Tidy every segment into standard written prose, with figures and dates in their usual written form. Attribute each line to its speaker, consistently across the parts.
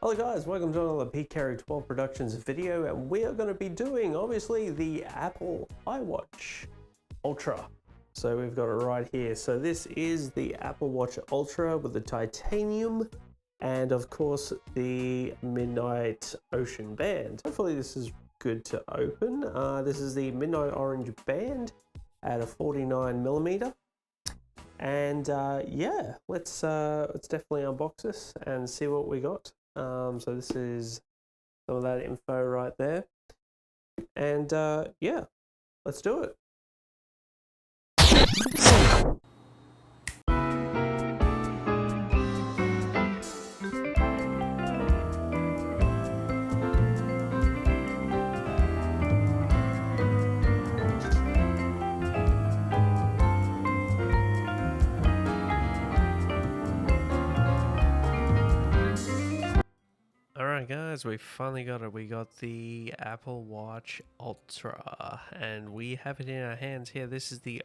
Speaker 1: Hello guys, welcome to another PKTV Productions video, and we are going to be doing, obviously, the Apple iWatch Ultra. So we've got it right here. So this is the Apple Watch Ultra with the titanium and, of course, the Midnight Ocean Band. Hopefully this is good to open. This is the Midnight Orange Band at a 49mm. And yeah, let's definitely unbox this and see what we got. So this is some of that info right there, and yeah, let's do it. Alright guys, we finally got it. We got the Apple Watch Ultra, and we have it in our hands here. This is the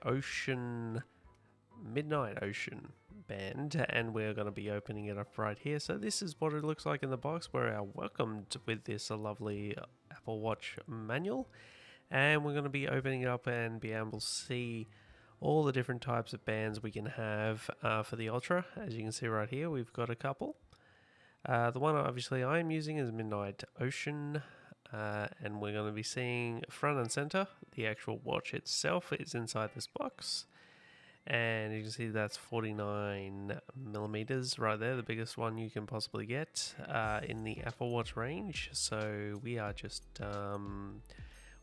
Speaker 1: Midnight Ocean Band, and we're going to be opening it up right here. So this is what it looks like in the box. We're welcomed with this lovely Apple Watch manual, and we're going to be opening it up and be able to see all the different types of bands we can have for the Ultra. As you can see right here, we've got a couple. The one obviously I'm using is Midnight Ocean, and we're going to be seeing front and center. The actual watch itself is inside this box, and you can see that's 49mm right there, the biggest one you can possibly get in the Apple Watch range. So we are just, well,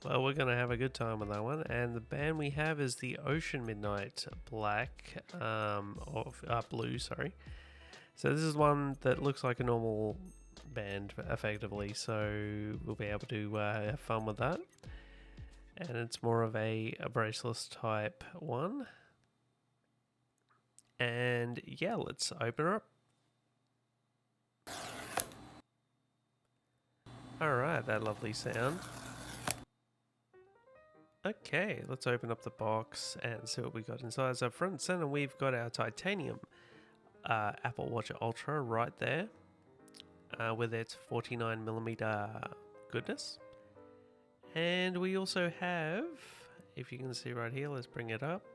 Speaker 1: we're going to have a good time with that one. And the band we have is the Ocean Midnight Black, blue, sorry. So this is one that looks like a normal band, effectively, so we'll be able to have fun with that. And it's more of a braceless type one. And yeah, let's open her up. Alright, that lovely sound. Okay, let's open up the box and see what we got inside. So front and center, we've got our titanium Apple Watch Ultra right there, with its 49mm goodness. And we also have, if you can see right here, let's bring it up.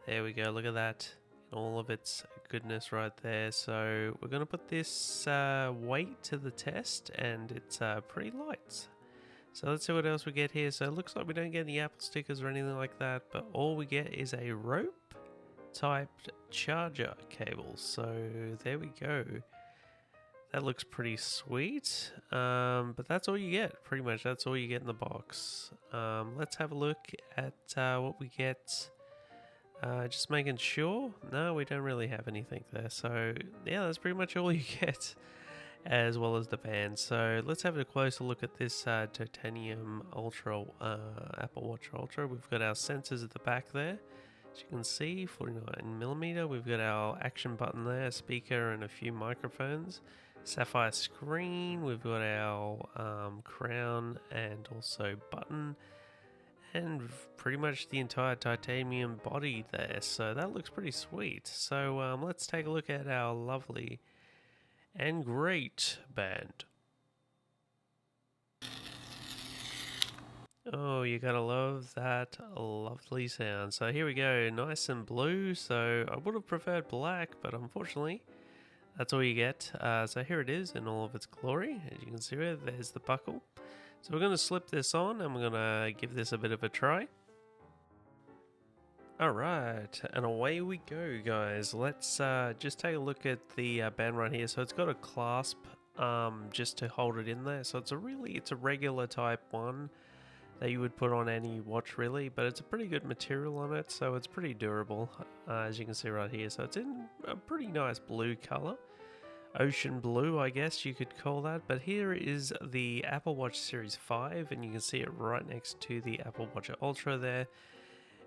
Speaker 1: There we go, look at that, in all of its goodness right there. So we're going to put this weight to the test, and it's pretty light. So let's see what else we get here. So it looks like we don't get any Apple stickers or anything like that, but all we get is a rope typed charger cable. So there we go. That looks pretty sweet, but that's all you get. Pretty much that's all you get in the box. Let's have a look at what we get. Just making sure. No, we don't really have anything there. So yeah, that's pretty much all you get, as well as the band. So let's have a closer look at this titanium Ultra Apple Watch Ultra. We've got our sensors at the back there. As you can see, 49mm. We've got our action button there, a speaker and a few microphones. Sapphire screen. We've got our crown and also button, and pretty much the entire titanium body there. So that looks pretty sweet. So let's take a look at our lovely and great band. Oh, you gotta love that lovely sound. So here we go, nice and blue. So I would have preferred black, but unfortunately, that's all you get. So here it is in all of its glory. As you can see here, there's the buckle. So we're gonna slip this on, and we're gonna give this a bit of a try. Alright, and away we go, guys. Let's just take a look at the band right here. So it's got a clasp just to hold it in there. So it's a regular type one that you would put on any watch, really, but it's a pretty good material on it, so it's pretty durable, as you can see right here. So it's in a pretty nice blue color, ocean blue, I guess you could call that. But here is the Apple Watch Series 5, and you can see it right next to the Apple Watch Ultra there.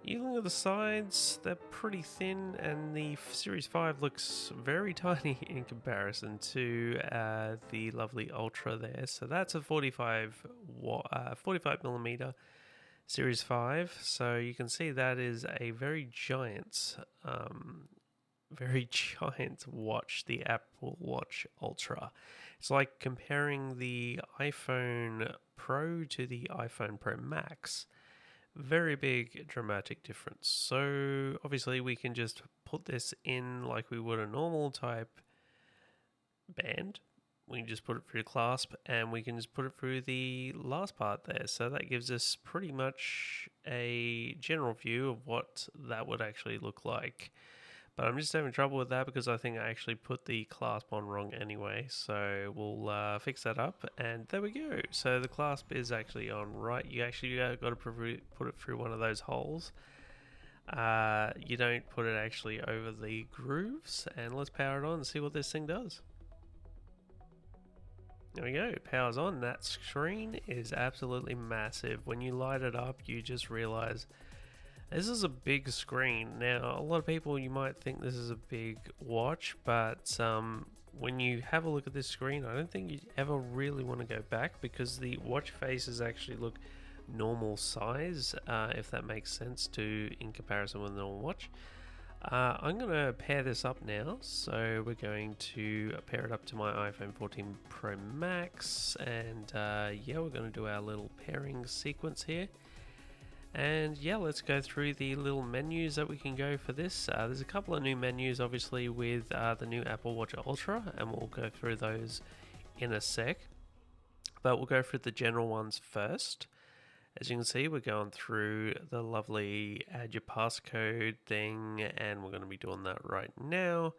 Speaker 1: You look at the sides, they're pretty thin, and the Series 5 looks very tiny in comparison to the lovely Ultra there. So that's a 45mm Series 5. So you can see that is a very giant very giant watch, the Apple Watch Ultra. It's like comparing the iPhone Pro to the iPhone Pro Max. Very big dramatic difference. So obviously we can just put this in like we would a normal type band. We can just put it through the clasp and we can just put it through the last part there. So that gives us pretty much a general view of what that would actually look like. But I'm just having trouble with that because I think I actually put the clasp on wrong anyway. So we'll fix that up, and there we go. So the clasp is actually on right. You actually got to put it through one of those holes. You don't put it actually over the grooves. And let's power it on and see what this thing does. There we go, power's on. That screen is absolutely massive. When you light it up, you just realize this is a big screen. Now, a lot of people, you might think this is a big watch, but when you have a look at this screen, I don't think you ever really want to go back because the watch faces actually look normal size, if that makes sense in comparison with a normal watch. I'm going to pair this up now. So we're going to pair it up to my iPhone 14 Pro Max, and yeah, we're going to do our little pairing sequence here. And yeah, let's go through the little menus that we can go for this. There's a couple of new menus obviously with the new Apple Watch Ultra, and we'll go through those in a sec. But we'll go through the general ones first. As you can see, we're going through the lovely add your passcode thing, and we're going to be doing that right now.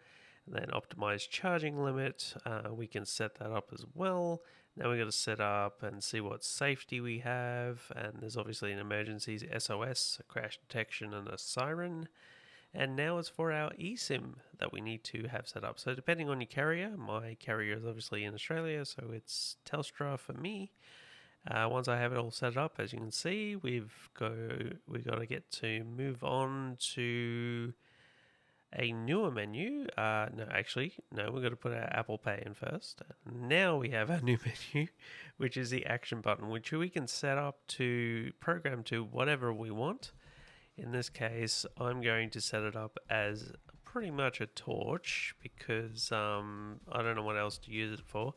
Speaker 1: And then optimize charging limit, we can set that up as well. Now we're going to set up and see what safety we have, and there's obviously an emergencies, SOS, a crash detection, and a siren. And now it's for our eSIM that we need to have set up. So depending on your carrier, my carrier is obviously in Australia, so it's Telstra for me. Once I have it all set up, as you can see, we've got to get to move on to a newer menu. No, we've got to put our Apple Pay in first. Now we have our new menu, which is the action button, which we can set up to program to whatever we want. In this case, I'm going to set it up as pretty much a torch because I don't know what else to use it for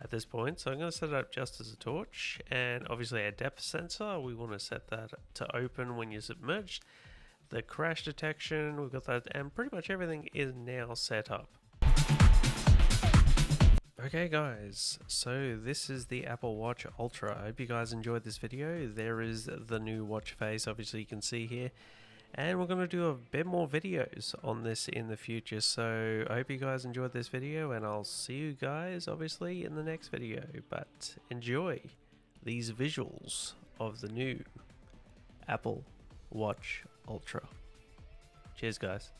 Speaker 1: at this point. So I'm going to set it up just as a torch, and obviously our depth sensor, we want to set that to open when you're submerged. The crash detection, we've got that, and pretty much everything is now set up. Okay guys, so this is the Apple Watch Ultra. I hope you guys enjoyed this video. There is the new watch face, obviously you can see here. And we're going to do a bit more videos on this in the future. So I hope you guys enjoyed this video, and I'll see you guys obviously in the next video. But enjoy these visuals of the new Apple Watch Ultra. Cheers guys.